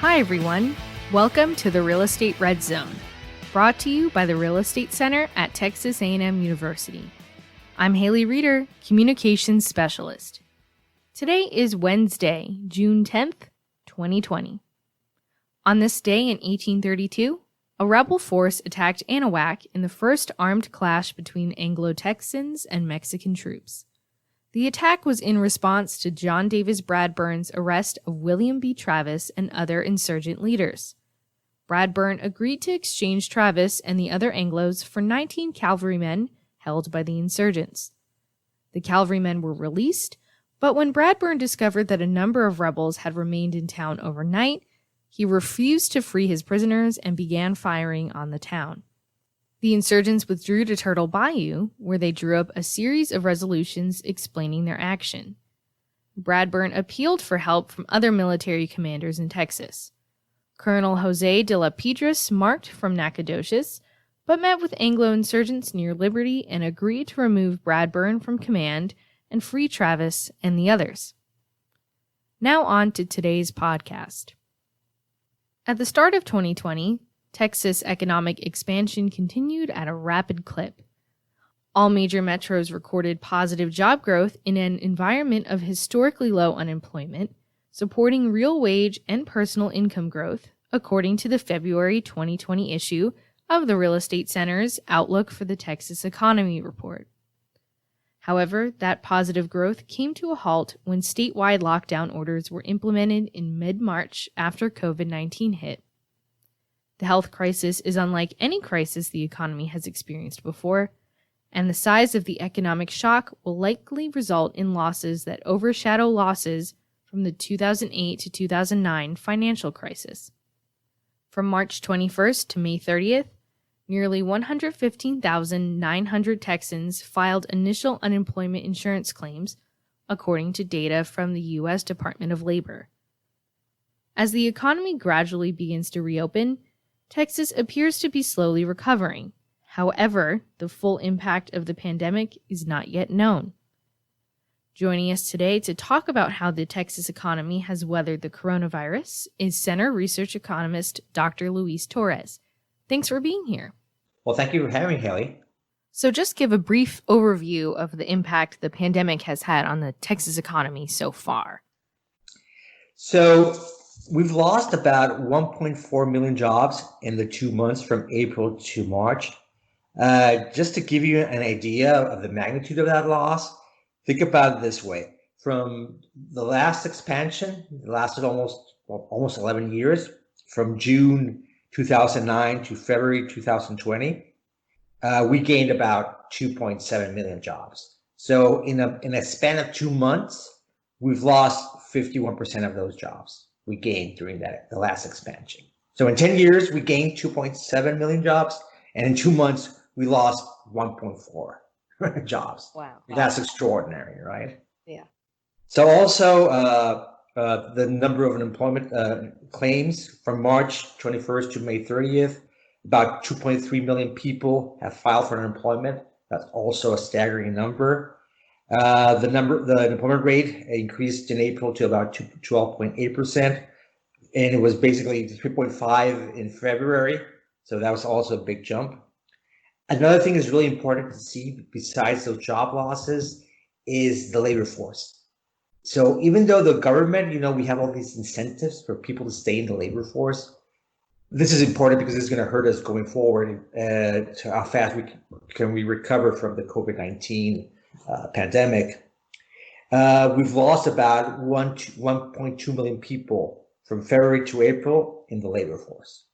Hi everyone, welcome to the Real Estate Red Zone, brought to you by the Real Estate Center at Texas A&M University. I'm Haley Reeder, Communications Specialist. Today is Wednesday, June 10th, 2020. On this day in 1832, a rebel force attacked Anahuac in the first armed clash between Anglo-Texans and Mexican troops. The attack was in response to John Davis Bradburn's arrest of William B. Travis and other insurgent leaders. Bradburn agreed to exchange Travis and the other Anglos for 19 cavalrymen held by the insurgents. The cavalrymen were released, but when Bradburn discovered that a number of rebels had remained in town overnight, he refused to free his prisoners and began firing on the town. The insurgents withdrew to Turtle Bayou, where they drew up a series of resolutions explaining their action. Bradburn appealed for help from other military commanders in Texas. Colonel Jose de la Piedras marched from Nacogdoches, but met with Anglo insurgents near Liberty and agreed to remove Bradburn from command and free Travis and the others. Now on to today's podcast. At the start of 2020, Texas economic expansion continued at a rapid clip. All major metros recorded positive job growth in an environment of historically low unemployment, supporting real wage and personal income growth, according to the February 2020 issue of the Real Estate Center's Outlook for the Texas Economy report. However, that positive growth came to a halt when statewide lockdown orders were implemented in mid-March after COVID-19 hit. The health crisis is unlike any crisis the economy has experienced before, and the size of the economic shock will likely result in losses that overshadow losses from the 2008 to 2009 financial crisis. From March 21st to May 30th, nearly 115,900 Texans filed initial unemployment insurance claims, according to data from the U.S. Department of Labor. As the economy gradually begins to reopen, Texas appears to be slowly recovering. However, the full impact of the pandemic is not yet known. Joining us today to talk about how the Texas economy has weathered the coronavirus is Center Research Economist Dr. Luis Torres. Thanks for being here. Well, thank you for having me, Haley. So just give a brief overview of the impact the pandemic has had on the Texas economy so far. So we've lost about 1.4 million jobs in the 2 months from April to March. Just to give you an idea of the magnitude of that loss, think about it this way. From the last expansion, it lasted almost 11 years, from June 2009 to February 2020, we gained about 2.7 million jobs. So in a span of 2 months, we've lost 51% of those jobs we gained during the last expansion. So in 10 years, we gained 2.7 million jobs, and in 2 months, we lost 1.4 jobs. Wow. That's extraordinary, right? Yeah. So also, the number of unemployment claims from March 21st to May 30th, about 2.3 million people have filed for unemployment. That's also a staggering number. The unemployment rate increased in April to about 12.8%, and it was basically 3.5 in February. So that was also a big jump. Another thing that's really important to see besides those job losses is the labor force. So even though the government, we have all these incentives for people to stay in the labor force, this is important because it's going to hurt us going forward to how fast we can recover from the COVID-19 pandemic. We've lost about 1.2 million people from February to April in the labor force.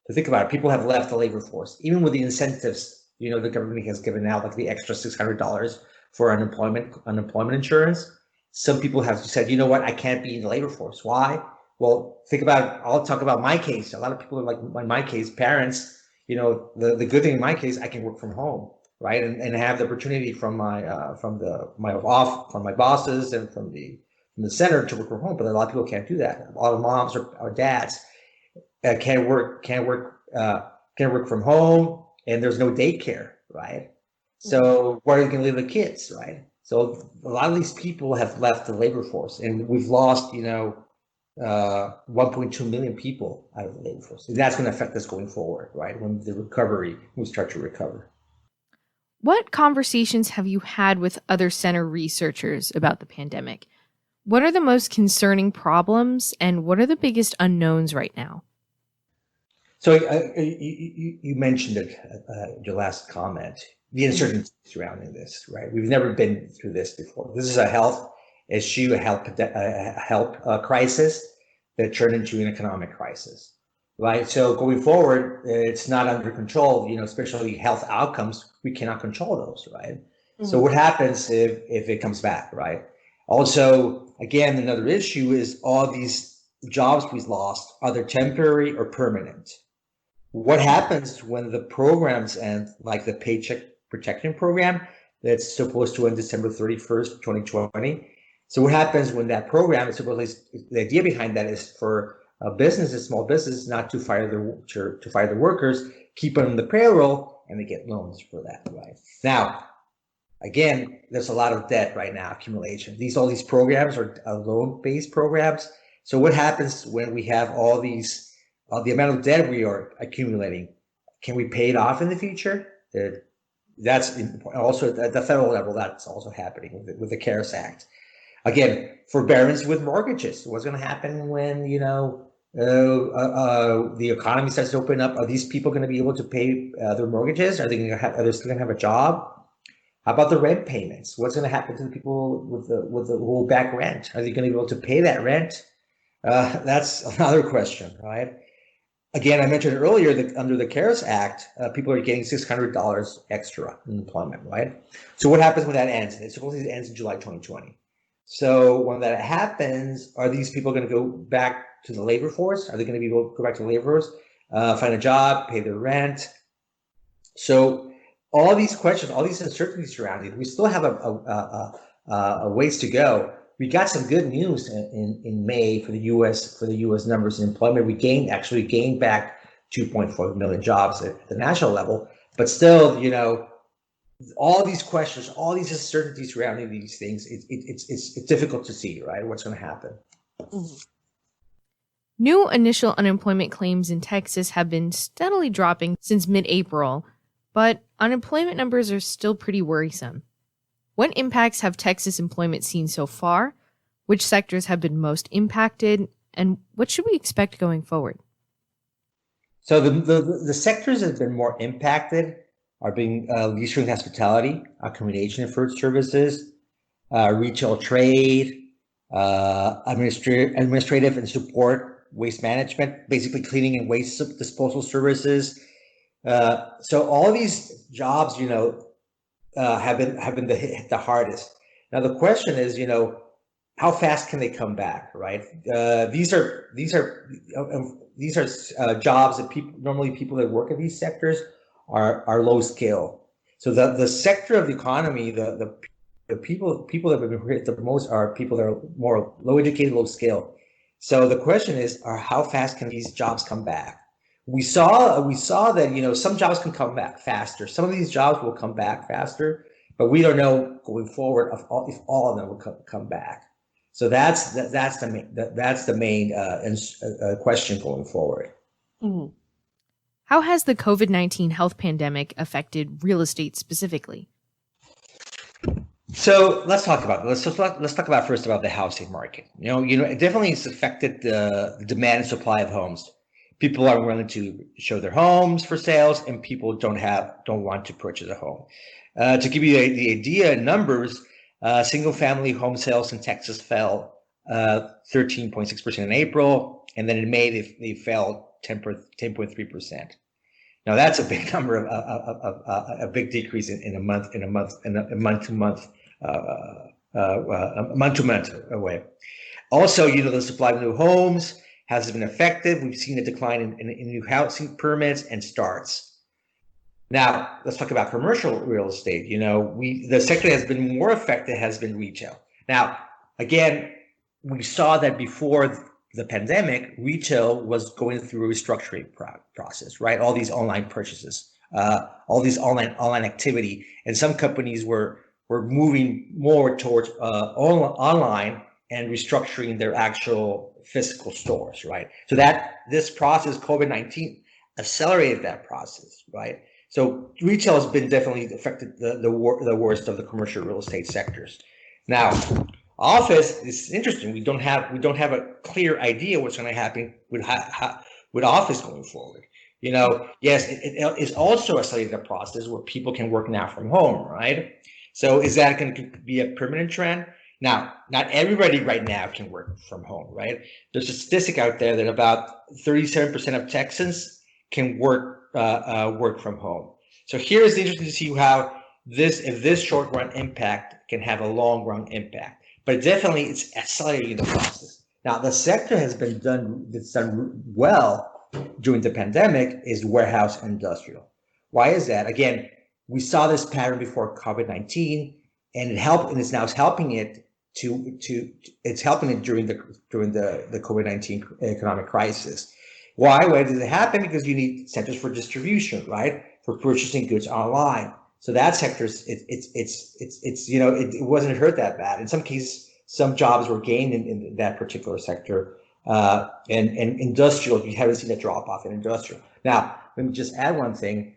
So think about it, people have left the labor force, even with the incentives, the government has given out, like the extra $600 for unemployment insurance. Some people have said, you know what, I can't be in the labor force. Why? Well, think about it. I'll talk about my case. A lot of people are like, in my case, parents, the good thing in my case, I can work from home, right? And have the opportunity from my bosses and from the center to work from home. But a lot of people can't do that. A lot of moms or dads can't work from home, and there's no daycare, right? So where are you going to leave the kids, right? So a lot of these people have left the labor force, and we've lost, 1.2 million people out of the labor force. And that's going to affect us going forward, right? When we start to recover. What conversations have you had with other center researchers about the pandemic? What are the most concerning problems and what are the biggest unknowns right now? So you mentioned it, your last comment, the uncertainty surrounding this, right? We've never been through this before. This is a health issue, a health crisis that turned into an economic crisis, right? So going forward, it's not under control, especially health outcomes, we cannot control those, right? Mm-hmm. So what happens if it comes back, right? Also, again, another issue is all these jobs we've lost, are they temporary or permanent? What happens when the programs end, like the Paycheck Protection Program that's supposed to end December 31st, 2020? So what happens when that program is supposedly, the idea behind that is for businesses, small businesses, not to fire the workers, keep them on the payroll, and they get loans for that, right? Now, again, there's a lot of debt right now, accumulation. All these programs are loan-based programs. So what happens when we have all these the amount of debt we are accumulating, can we pay it off in the future? That's also at the federal level, that's also happening with the CARES Act. Again, forbearance with mortgages. What's going to happen when, the economy starts to open up? Are these people going to be able to pay their mortgages? Are they still going to have a job? How about the rent payments? What's going to happen to the people with the rollback rent? Are they going to be able to pay that rent? That's another question, right? Again, I mentioned earlier that under the CARES Act, people are getting $600 extra in employment, right? So what happens when that ends? It supposedly ends in July 2020. So when that happens, are these people going to go back to the labor force? Are they going to be able to go back to the labor force, find a job, pay their rent? So all these questions, all these uncertainties surrounding it, we still have a ways to go. We got some good news in May for the U.S. numbers in employment. We actually gained back 2.4 million jobs at the national level, but still, all these questions, all these uncertainties surrounding these things, it's difficult to see, right? What's going to happen? Mm-hmm. New initial unemployment claims in Texas have been steadily dropping since mid-April, but unemployment numbers are still pretty worrisome. What impacts have Texas employment seen so far? Which sectors have been most impacted? And what should we expect going forward? So the sectors that have been more impacted are being leisure and hospitality, accommodation and food services, retail trade, administrative and support, waste management, basically cleaning and waste disposal services. So all these jobs, have been hit the hardest. Now the question is, how fast can they come back, right? These are jobs that people that work in these sectors are low skill. So the sector of the economy, the people that have been hit the most are people that are more low educated, low skill. So the question is, how fast can these jobs come back? We saw that some jobs can come back faster. Some of these jobs will come back faster, but we don't know going forward if all of them will come back. So that's the main question going forward. Mm-hmm. How has the COVID-19 health pandemic affected real estate specifically? So let's talk about first about the housing market. It definitely has affected the demand and supply of homes. People are willing to show their homes for sales, and people don't want to purchase a home. To give you the idea, numbers, single-family home sales in Texas fell 13.6% in April, and then in May they fell 10.3%. Now that's a big number, a big decrease in a month-to-month way. Also, the supply of new homes has been affected. We've seen a decline in new housing permits and starts. Now, let's talk about commercial real estate. The sector that has been more affected has been retail. Now, again, we saw that before the pandemic, retail was going through a restructuring process, right? All these online purchases, all these online activity, and some companies were moving more towards online and restructuring their actual physical stores, right? So that this process, COVID-19, accelerated that process, right? So retail has been definitely affected the worst of the commercial real estate sectors. Now, office is interesting. We don't have a clear idea what's going to happen with office going forward. Yes, it is also accelerated the process where people can work now from home, right? So is that going to be a permanent trend? Now, not everybody right now can work from home, right? There's a statistic out there that about 37% of Texans can work from home. So here is interesting to see how if this short run impact can have a long run impact. But definitely, it's accelerating the process. Now, the sector that's done well during the pandemic is warehouse and industrial. Why is that? Again, we saw this pattern before COVID-19, and it's now helping it during the COVID-19 economic crisis. Why? Why did it happen? Because you need centers for distribution, right? For purchasing goods online. So that sector, it wasn't hurt that bad. In some cases, some jobs were gained in that particular sector. And industrial, you haven't seen a drop off in industrial. Now, let me just add one thing.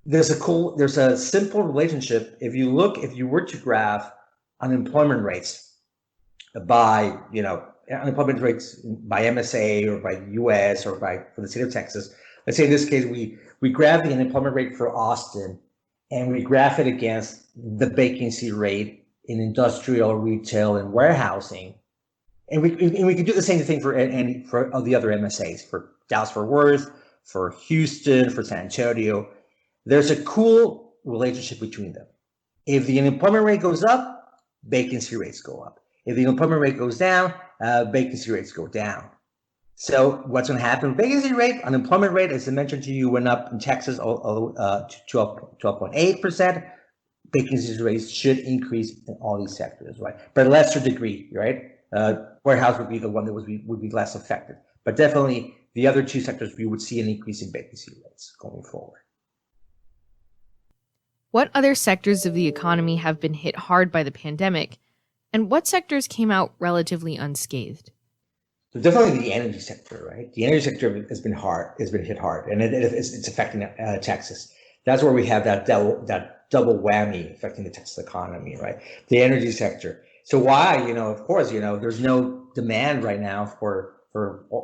There's a simple relationship. If you were to graph unemployment rates by MSA or by US or for the state of Texas. Let's say in this case, we graph the unemployment rate for Austin and we graph it against the vacancy rate in industrial, retail, and warehousing. And we could do the same thing for the other MSAs, for Dallas-Fort Worth, for Houston, for San Antonio. There's a cool relationship between them. If the unemployment rate goes up, vacancy rates go up. If the unemployment rate goes down, vacancy rates go down. So what's going to happen? Vacancy rate, unemployment rate, as I mentioned to you, went up in Texas to 12.8%. Vacancy rates should increase in all these sectors, right? But a lesser degree, right? Warehouse would be the one that would be less affected. But definitely the other two sectors, we would see an increase in vacancy rates going forward. What other sectors of the economy have been hit hard by the pandemic, and what sectors came out relatively unscathed? So definitely the energy sector, right? The energy sector has been hit hard, and it's affecting Texas. That's where we have that double whammy affecting the Texas economy, right? The energy sector. So why? Of course, there's no demand right now for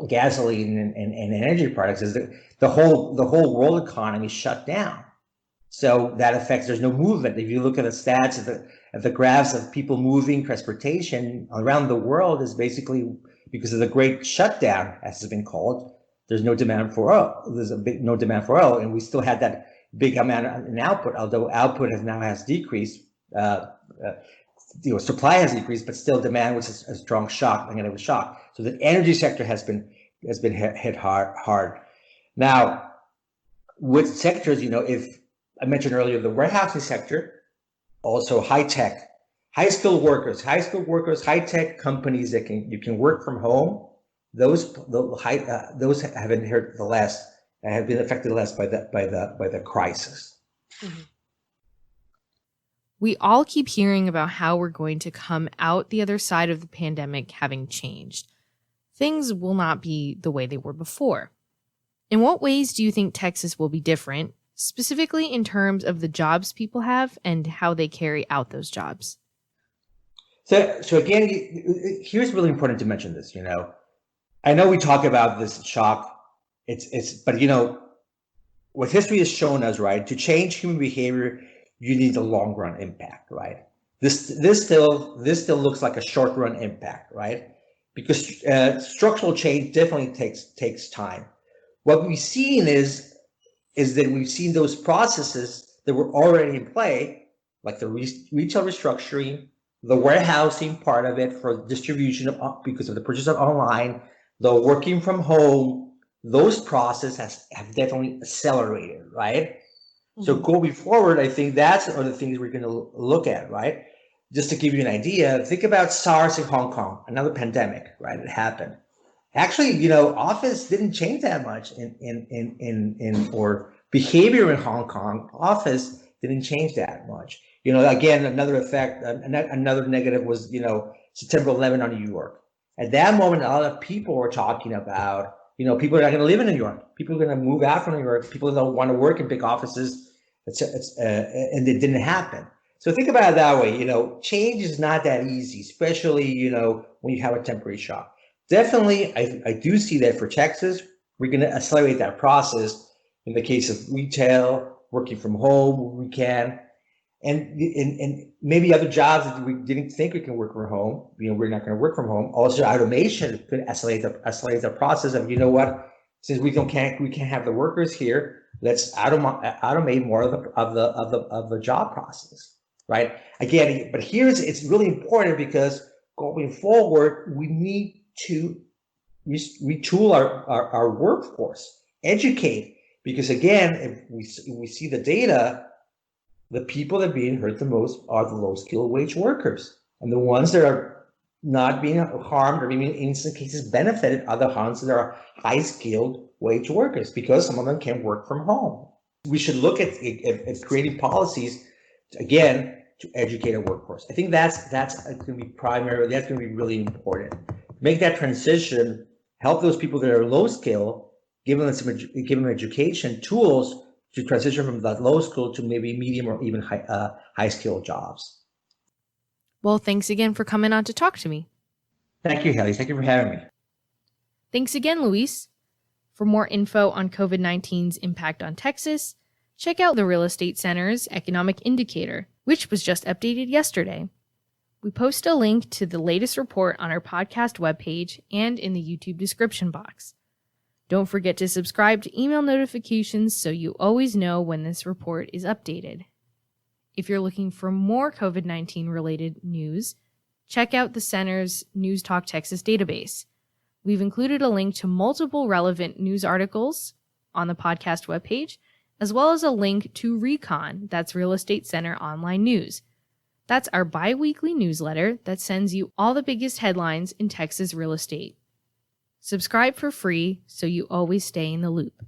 gasoline and energy products. Is the whole world economy shut down. So that affects, there's no movement. If you look at the stats of the graphs of people moving, transportation around the world is basically because of the great shutdown, as it's been called. There's no demand for oil. No demand for oil, and we still had that big amount in output, although output has decreased. Supply has decreased, but still demand was a strong shock, a negative shock. So the energy sector has been hit hard. Now, with sectors, if I mentioned earlier, the warehousing sector, also high-tech, high-skilled workers, high-tech companies that you can work from home. Those have been hurt have been affected less by the crisis. Mm-hmm. We all keep hearing about how we're going to come out the other side of the pandemic having changed. Things will not be the way they were before. In what ways do you think Texas will be different, specifically in terms of the jobs people have and how they carry out those jobs? So again, here's really important to mention this. I know we talk about this shock. But what history has shown us, right? To change human behavior, you need a long run impact, right? This still looks like a short run impact, right? Because structural change definitely takes time. What we've seen is that we've seen those processes that were already in play, like the retail restructuring, the warehousing part of it for distribution because of the purchase of online, the working from home. Those processes have definitely accelerated, right? Mm-hmm. So going forward, I think that's one of the things we're going to look at, right? Just to give you an idea, think about SARS in Hong Kong, another pandemic, right? It happened. Actually, office didn't change that much or behavior in Hong Kong. Office didn't change that much. Again, another effect, another negative was, September 11 on New York. At that moment, a lot of people were talking about, people are not going to live in New York. People are going to move out from New York. People don't want to work in big offices, and it didn't happen. So think about it that way. Change is not that easy, especially, when you have a temporary shock. Definitely, I do see that for Texas, we're going to accelerate that process. In the case of retail, working from home, we can. And maybe other jobs that we didn't think we can work from home, we're not going to work from home. Also, automation could accelerate the process of, since we can't have the workers here, let's automate more of the job process, right? Again, but it's really important because going forward, we need to retool our workforce, educate, because again, if we see the data, the people that are being hurt the most are the low-skilled wage workers. And the ones that are not being harmed or being in some cases benefited are the ones that are high-skilled wage workers, because some of them can work from home. We should look at creating policies, again, to educate our workforce. I think that's going to be primary. That's going to be really important. Make that transition, help those people that are low-skill, give them education, tools, to transition from that low skill to maybe medium or even high skill jobs. Well, thanks again for coming on to talk to me. Thank you, Haley. Thank you for having me. Thanks again, Luis. For more info on COVID-19's impact on Texas, check out the Real Estate Center's Economic Indicator, which was just updated yesterday. We post a link to the latest report on our podcast webpage and in the YouTube description box. Don't forget to subscribe to email notifications so you always know when this report is updated. If you're looking for more COVID-19 related news, check out the Center's News Talk Texas database. We've included a link to multiple relevant news articles on the podcast webpage, as well as a link to Recon, that's Real Estate Center Online News. That's our bi-weekly newsletter that sends you all the biggest headlines in Texas real estate. Subscribe for free so you always stay in the loop.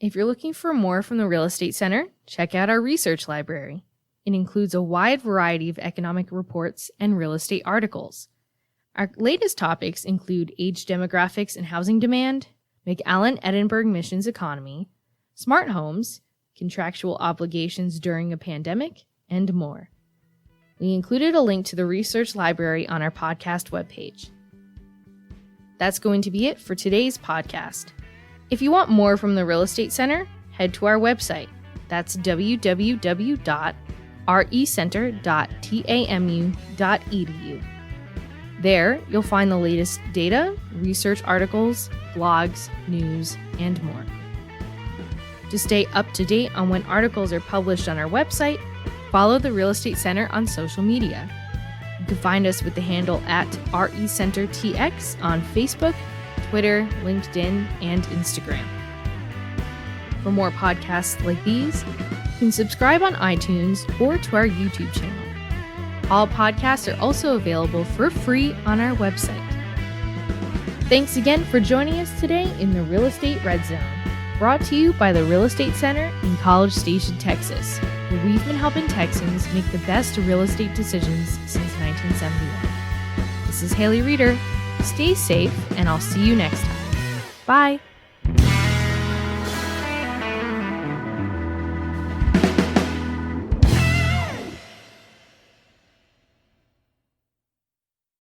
If you're looking for more from the Real Estate Center, check out our research library. It includes a wide variety of economic reports and real estate articles. Our latest topics include age demographics and housing demand, McAllen-Edinburgh missions economy, smart homes, contractual obligations during a pandemic, and more. We included a link to the research library on our podcast webpage. That's going to be it for today's podcast. If you want more from the Real Estate Center, head to our website. That's www.recenter.tamu.edu. There, you'll find the latest data, research articles, blogs, news, and more. To stay up to date on when articles are published on our website, follow the Real Estate Center on social media. You can find us with the handle @RECenterTX on Facebook, Twitter, LinkedIn, and Instagram. For more podcasts like these, you can subscribe on iTunes or to our YouTube channel. All podcasts are also available for free on our website. Thanks again for joining us today in the Real Estate Red Zone, brought to you by the Real Estate Center in College Station, Texas, where we've been helping Texans make the best real estate decisions since 1971. This is Haley Reeder. Stay safe, and I'll see you next time. Bye.